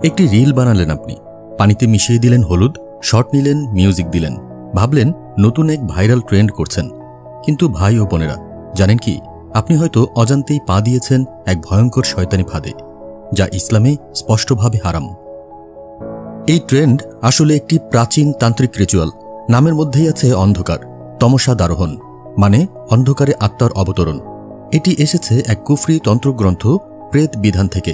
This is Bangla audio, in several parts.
একটি রিল বানালেন আপনি, পানিতে মিশিয়ে দিলেন হলুদ, শর্ট নিলেন, মিউজিক দিলেন, ভাবলেন নতুন এক ভাইরাল ট্রেন্ড করছেন। কিন্তু ভাই ও বোনেরা, জানেন কি, আপনি হয়তো অজান্তেই পা দিয়েছেন এক ভয়ঙ্কর শয়তানি ফাঁদে, যা ইসলামে স্পষ্টভাবে হারাম। এই ট্রেন্ড আসলে একটি প্রাচীন তান্ত্রিক রিচুয়াল। নামের মধ্যেই আছে অন্ধকার, তমসা দারোহণ, মানে অন্ধকারে আত্মার অবতরণ। এটি এসেছে এক কুফরি তন্ত্রগ্রন্থ প্রেত বিধান থেকে,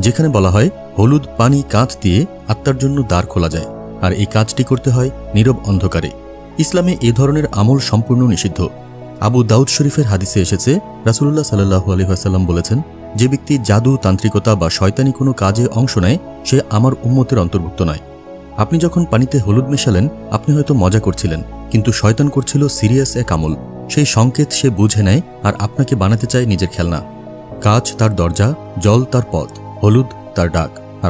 যেখানে বলা হয় হলুদ পানি কাঁচ দিয়ে আত্মার জন্য দ্বার খোলা যায়, আর এই কাজটি করতে হয় নীরব অন্ধকারে। ইসলামে এ ধরনের আমল সম্পূর্ণ নিষিদ্ধ। আবু দাউদ শরীফের হাদিসে এসেছে, রাসূলুল্লাহ সাল্লাল্লাহু আলাইহি ওয়াসাল্লাম বলেছেন, যে ব্যক্তি জাদু, তান্ত্রিকতা বা শয়তানি কোনো কাজে অংশ নেয়, সে আমার উম্মতের অন্তর্ভুক্ত নয়। আপনি যখন পানিতে হলুদ মেশালেন, আপনি হয়তো মজা করছিলেন, কিন্তু শয়তান করছিল সিরিয়াস এক আমল। সেই সংকেত সে বুঝে নেয় আর আপনাকে বানাতে চায় নিজের খেলনা। কাঁচ তার দরজা, জল তার পথ, হলুদ তার ডাক, আর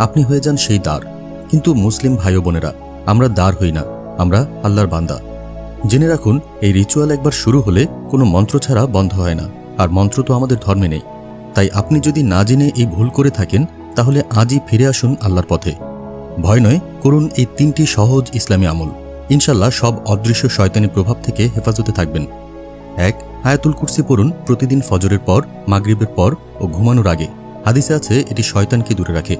আপনি হয়ে যান সেই দ্বার। কিন্তু মুসলিম ভাই ও বোনেরা, আমরা দ্বার হই না, আমরা আল্লাহর বান্দা। জেনে রাখুন, এই রিচুয়াল একবার শুরু হলে কোনো মন্ত্র ছাড়া বন্ধ হয় না, আর মন্ত্র তো আমাদের ধর্মে নেই। তাই আপনি যদি না জেনে এই ভুল করে থাকেন, তাহলে আজই ফিরে আসুন আল্লাহর পথে। ভয় নয়, করুন এই 3টি সহজ ইসলামী আমল। ইনশাল্লাহ সব অদৃশ্য শয়তানি প্রভাব থেকে হেফাজতে থাকবেন। 1. আয়াতুল কুরসি পড়ুন প্রতিদিন ফজরের পর, মাগরিবের পর ও ঘুমানোর আগে। হাদিসে আছে এটি শয়তানকে দূরে রাখে।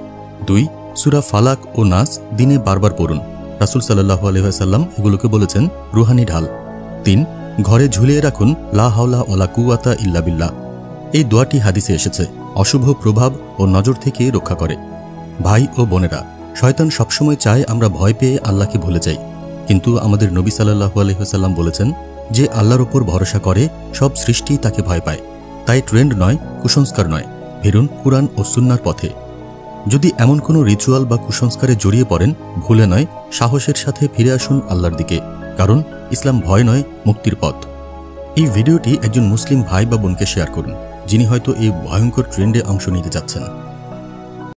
2. সূরা ফালাক ও নাস দিনে বারবার পড়ুন। রাসূল সাল্লাল্লাহু আলাইহি ওয়াসাল্লাম এগুলোকে বলেছেন রুহানি ঢাল। 3. ঘরে ঝুলিয়ে রাখুন লা হাওলা ওয়ালা কুওয়াতা ইল্লা বিল্লাহ। এই দোয়াটি হাদিসে এসেছে, অশুভ প্রভাব ও নজর থেকে রক্ষা করে। ভাই ও বোনেরা, শয়তান সবসময় চায় আমরা ভয় পেয়ে আল্লাহকে ভুলে যাই, কিন্তু আমাদের নবী সাল্লাল্লাহু আলাইহি ওয়াসাল্লাম বলেছেন, যে আল্লাহর ওপর ভরসা করে সব সৃষ্টি তাকে ভয় পায়। তাই ট্রেন্ড নয়, কুসংস্কার নয়, ফিরুন কুরআন ও সুন্নাহর পথে। যদি এমন কোনো রিচুয়াল বা কুসংস্কারে জড়িয়ে পড়েন, ভুলে নয়, সাহসের সাথে ফিরে আসুন আল্লাহর দিকে, কারণ ইসলাম ভয় নয়, মুক্তির পথ। এই ভিডিওটি একজন মুসলিম ভাই বা বোনকে শেয়ার করুন, যিনি হয়তো এই ভয়ঙ্কর ট্রেন্ডে অংশ নিতে যাচ্ছেন।